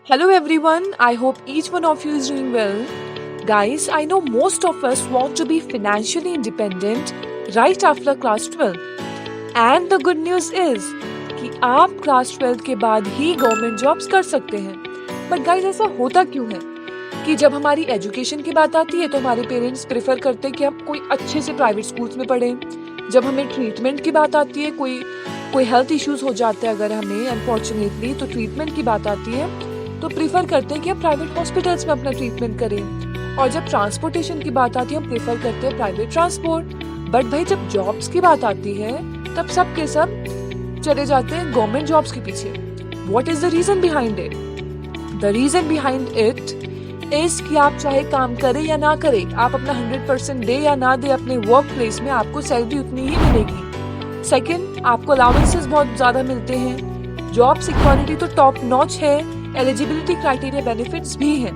Hello everyone, I hope each one of you is doing well. Guys, I know most of us want to be financially independent right after class 12. And the good news is कि आप class 12 के बाद ही government jobs कर सकते हैं. But guys ऐसा होता क्यों है कि जब हमारी एजुकेशन की बात आती है तो हमारे पेरेंट्स प्रेफर करते हैं कि हम कोई अच्छे से प्राइवेट स्कूल्स में पढ़ें. जब हमें ट्रीटमेंट की बात आती है, कोई हेल्थ इश्यूज हो जाते हैं अगर हमें अनफॉर्चुनेटली, तो ट्रीटमेंट की बात आती है तो प्रीफर करते हैं कि हम प्राइवेट हॉस्पिटल्स में अपना ट्रीटमेंट करें. और जब ट्रांसपोर्टेशन की बात आती है हम प्रेफर करते हैं प्राइवेट ट्रांसपोर्ट. बट भाई जब जॉब्स की बात आती है तब सब के सब चले जाते हैं गवर्नमेंट जॉब्स के पीछे. What is the reason behind it? The reason behind it is कि आप चाहे काम करें या ना करें, आप अपना 100% दे या ना दे अपने वर्क प्लेस में, आपको सैलरी उतनी ही मिलेगी. सेकेंड, आपको अलाउंसेस बहुत ज्यादा मिलते हैं. जॉब सिक्योरिटी तो टॉप नॉच है. एलिजिबिलिटी क्राइटेरिया बेनिफिट्स भी हैं.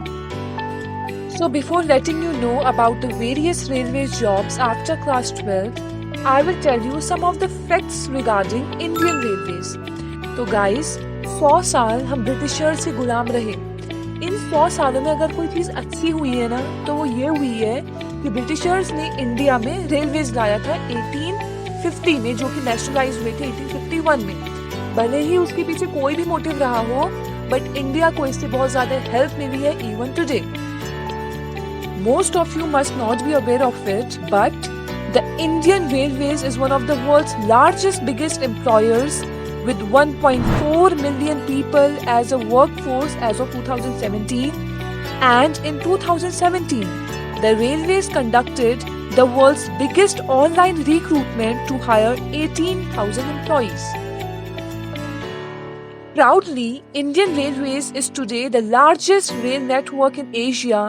So before letting you know about the various railways jobs after class 12, I will tell you some of the facts regarding Indian Railways. तो guys, 100 साल हम britisher से गुलाम रहे. इन 100 सालों में अगर कोई चीज अच्छी हुई है ना तो वो ये हुई है कि ब्रिटिशर्स ने इंडिया में रेलवेज लाया था 1850 में, जो कि नेशनलाइज हुए थे 1851 में. भले ही उसके पीछे कोई भी मोटिव रहा हो, बट इंडिया को इससे बहुत ज्यादा हेल्प मिली है even today. Most of you must not be aware of it, but the Indian Railways is one of the world's largest, biggest employers with 1.4 million people as a workforce as of 2017. And in 2017, the Railways conducted the world's biggest online recruitment to hire 18,000 employees. Proudly, Indian Railways is today the largest rail network in Asia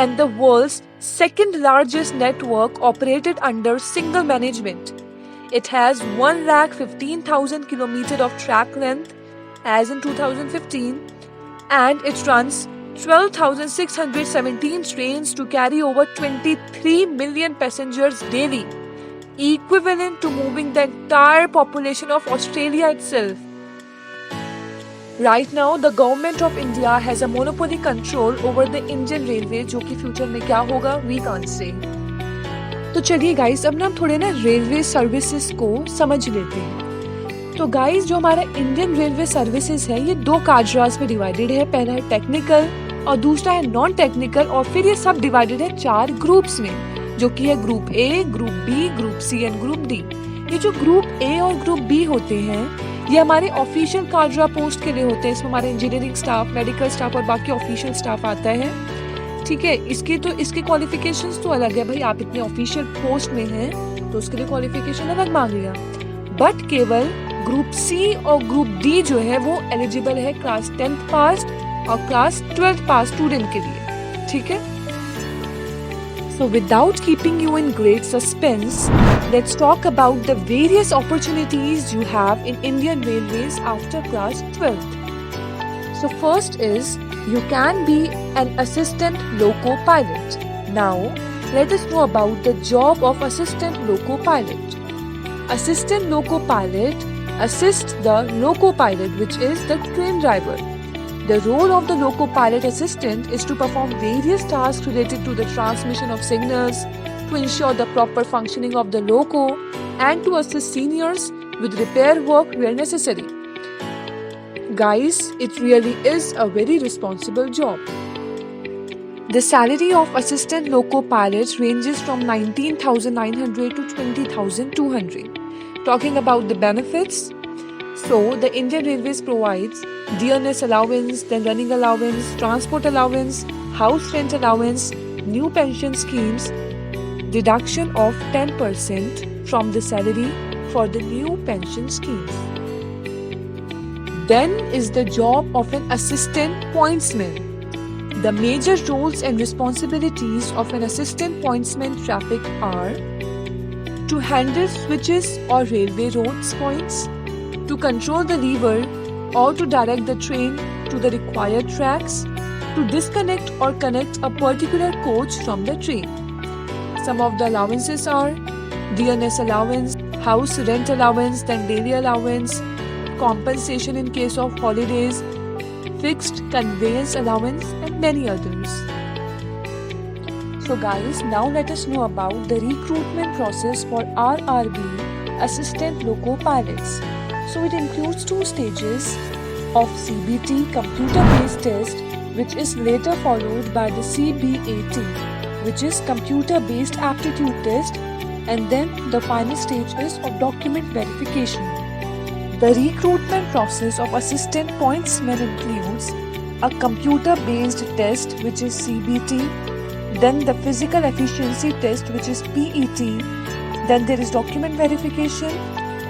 and the world's second largest network operated under single management. It has 1,15,000 kilometers of track length as in 2015, and it runs 12,617 trains to carry over 23 million passengers daily, equivalent to moving the entire population of Australia itself. Right now, the government of India has a monopoly control over the Indian Railway, जो कि future में क्या होगा we can't say. तो चलिए guys, अब ना हम थोड़े ना रेलवे सर्विसेज को समझ लेते हैं. तो गाइस, जो हमारा इंडियन रेलवे सर्विसेज है ये दो काजरास में डिवाइडेड है. पहला है टेक्निकल और दूसरा है नॉन टेक्निकल, और फिर ये सब डिवाइडेड है 4 ग्रुप्स में, जो कि है group A, group B, group C and group D. ये जो ग्रुप ए और ग्रुप बी होते हैं ये हमारे ऑफिशियल काजरा पोस्ट के लिए होते हैं. इसमें हमारे इंजीनियरिंग स्टाफ, मेडिकल स्टाफ और बाकी ऑफिशियल स्टाफ आता है. ठीक है, इसके क्वालिफिकेशंस तो अलग है भाई. आप इतने ऑफिशियल पोस्ट में हैं तो उसके लिए क्वालिफिकेशन अलग मांगेगा. बट केवल ग्रुप सी और ग्रुप डी जो है वो एलिजिबल है क्लास 10th पास और क्लास 12th पास स्टूडेंट के लिए. ठीक है. So without keeping you in great suspense, let's talk about the various opportunities you have in Indian Railways after class 12th. So first is you can be an assistant loco pilot. Now let us know about the job of assistant loco pilot. Assistant loco pilot assists the loco pilot, which is the train driver. The role of the loco pilot assistant is to perform various tasks related to the transmission of signals, to ensure the proper functioning of the loco, and to assist seniors with repair work where necessary. Guys, it really is a very responsible job. The salary of assistant loco pilots ranges from 19,900 to 20,200. Talking about the benefits, so the Indian Railways provides dearness allowance, then running allowance, transport allowance, house rent allowance, new pension schemes, deduction of 10% from the salary for the new pension schemes. Then is the job of an assistant pointsman. The major roles and responsibilities of an assistant pointsman traffic are to handle switches or railway roads points, to control the lever or to direct the train to the required tracks, to disconnect or connect a particular coach from the train. Some of the allowances are dearness allowance, house rent allowance, then daily allowance, compensation in case of holidays, fixed conveyance allowance, and many others. So guys, now let us know about the recruitment process for RRB assistant loco pilots. So it includes two stages of CBT computer-based test, which is later followed by the CBAT, which is computer-based aptitude test, and then the final stage is of document verification. The recruitment process of assistant pointsman includes a computer-based test, which is CBT, then the physical efficiency test, which is PET, then there is document verification,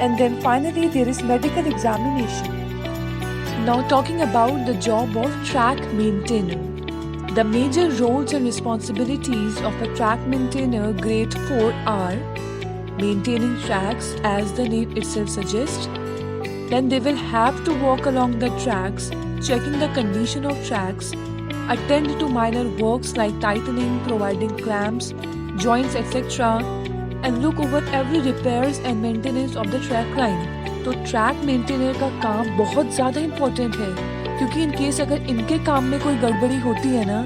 and then finally there is medical examination. Now talking about the job of track maintainer. The major roles and responsibilities of a track maintainer grade 4 are maintaining tracks as the name itself suggests. Then they will have to walk along the tracks, checking the condition of tracks, attend to minor works like tightening, providing clamps, joints, etc., and look over every repairs and maintenance of the track line. तो track maintainer का काम बहुत ज़्यादा important है, क्योंकि in case अगर इनके काम में कोई गड़बड़ी होती है ना,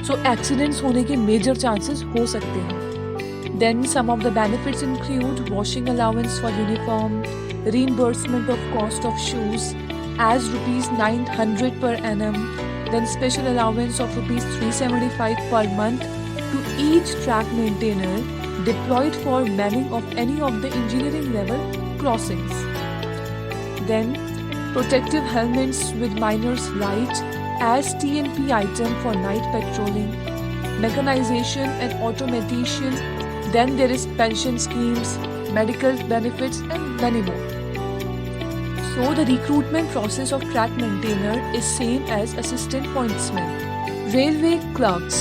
सो एक्सीडेंट्स होने के मेजर चांसेस हो सकते हैं. Then some of the benefits include washing allowance for uniform, reimbursement of cost of shoes as rupees 900 per annum, then special allowance of rupees 375 per month to each track maintainer deployed for manning of any of the engineering level crossings. Then protective helmets with miners light as TNP item for night patrolling, mechanization and automation, then there is pension schemes, medical benefits and many more. So the recruitment process of track maintainer is same as assistant pointsman. Railway clerks.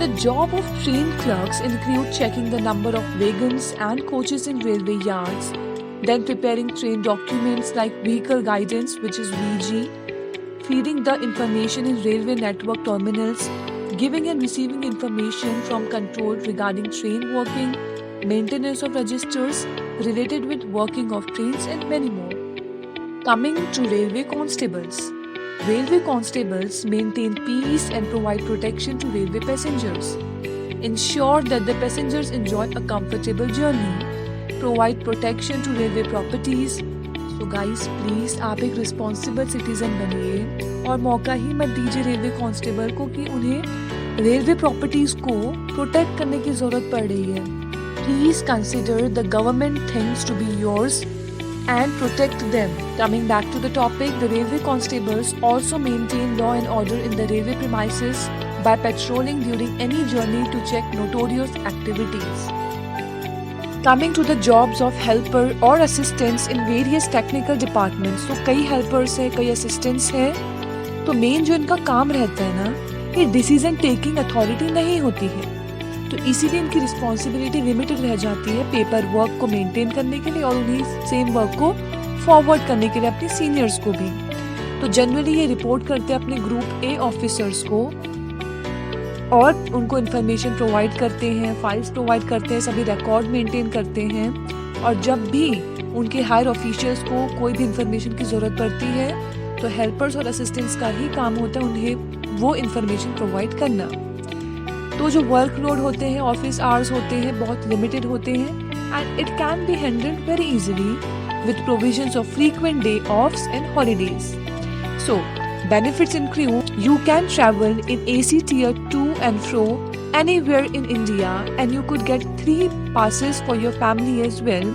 The job of train clerks include checking the number of wagons and coaches in railway yards, then preparing train documents like vehicle guidance, which is VG, feeding the information in railway network terminals, giving and receiving information from control regarding train working, maintenance of registers related with working of trains and many more. Coming to railway constables. Railway constables maintain peace and provide protection to railway passengers, ensure that the passengers enjoy a comfortable journey, provide protection to railway properties. So guys, please आप एक responsible citizen बनिए और मौका ही मत दीजिए railway constable को कि उन्हें रेलवे प्रॉपर्टीज को प्रोटेक्ट करने की जरूरत पड़ रही है. Please consider the government things to be yours and protect them. Coming back to the topic, the railway constables also maintain law and order in the railway premises by patrolling during any journey to check notorious activities. Coming to the jobs of helper or assistants in various technical departments, तो कई helpers हैं, कई assistants हैं, तो main जो इनका काम रहता है ना, ये डिसीजन टेकिंग अथॉरिटी नहीं होती है, तो इसीलिए इनकी रिस्पॉन्सिबिलिटी लिमिटेड रह जाती है पेपर वर्क को मेंटेन करने के लिए और उन्हीं सेम वर्क को फॉरवर्ड करने के लिए अपने सीनियर्स को भी. तो जनरली ये रिपोर्ट करते हैं अपने ग्रुप ए ऑफिसर्स को और उनको इन्फॉर्मेशन प्रोवाइड करते हैं, फाइल्स प्रोवाइड करते हैं, सभी रिकॉर्ड मेंटेन करते हैं, और जब भी उनके हायर ऑफिशियल्स को कोई भी इन्फॉर्मेशन की ज़रूरत पड़ती है तो हेल्पर्स और असिस्टेंट्स का ही काम होता है उन्हें वो इन्फॉर्मेशन प्रोवाइड करना. तो जो वर्कलोड होते हैं, ऑफिस आवर्स होते हैं, बहुत लिमिटेड होते हैं and it can be handled very easily with provisions of frequent day offs and holidays. So benefits include you can travel in AC tier 2 and fro anywhere in India, and you could get 3 passes for your family as well,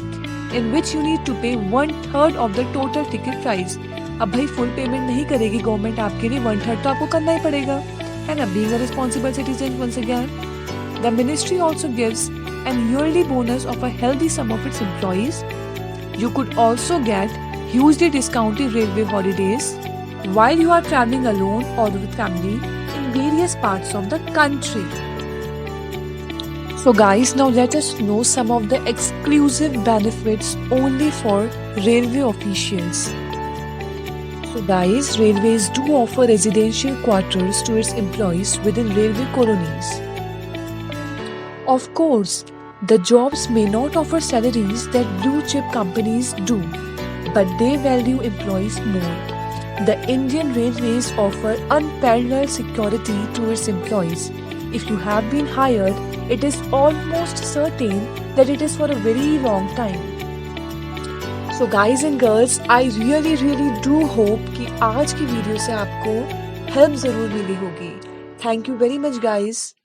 in which you need to pay 1/3 of the total ticket price. अब भाई full payment नहीं करेगी government आपके लिए, 1/3 तो आपको करना ही पड़ेगा, है ना. Being a responsible citizen once again, the ministry also gives an yearly bonus of a healthy sum of its employees. You could also get hugely discounted railway holidays while you are traveling alone or with family in various parts of the country. So guys, now let us know some of the exclusive benefits only for railway officials. So guys, railways do offer residential quarters to its employees within railway colonies. Of course, the jobs may not offer salaries that blue chip companies do, but they value employees more. The Indian Railways offer unparalleled security to its employees. If you have been hired, it is almost certain that it is for a very long time. So guys and girls, I really do hope कि आज की video से आपको help ज़रूर मिली होगी. Thank you very much guys.